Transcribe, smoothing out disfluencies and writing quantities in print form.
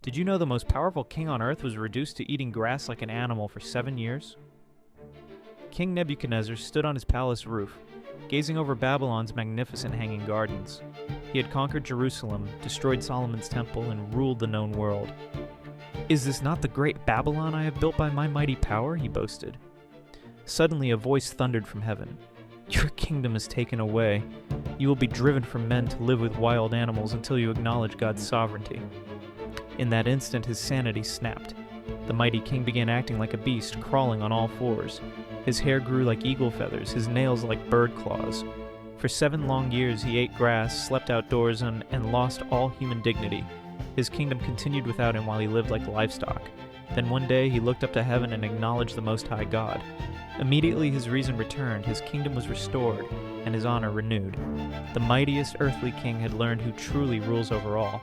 Did you know the most powerful king on earth was reduced to eating grass like an animal for 7 years? King Nebuchadnezzar stood on his palace roof, gazing over Babylon's magnificent hanging gardens. He had conquered Jerusalem, destroyed Solomon's temple, and ruled the known world. "Is this not the great Babylon I have built by my mighty power?" he boasted. Suddenly a voice thundered from heaven. "Your kingdom is taken away. You will be driven from men to live with wild animals until you acknowledge God's sovereignty." In that instant his sanity snapped. The mighty king began acting like a beast, crawling on all fours. His hair grew like eagle feathers, his nails like bird claws. For 7 long years he ate grass, slept outdoors, and lost all human dignity. His kingdom continued without him while he lived like livestock. Then one day he looked up to heaven and acknowledged the Most High God. Immediately his reason returned, his kingdom was restored, and his honor renewed. The mightiest earthly king had learned who truly rules over all.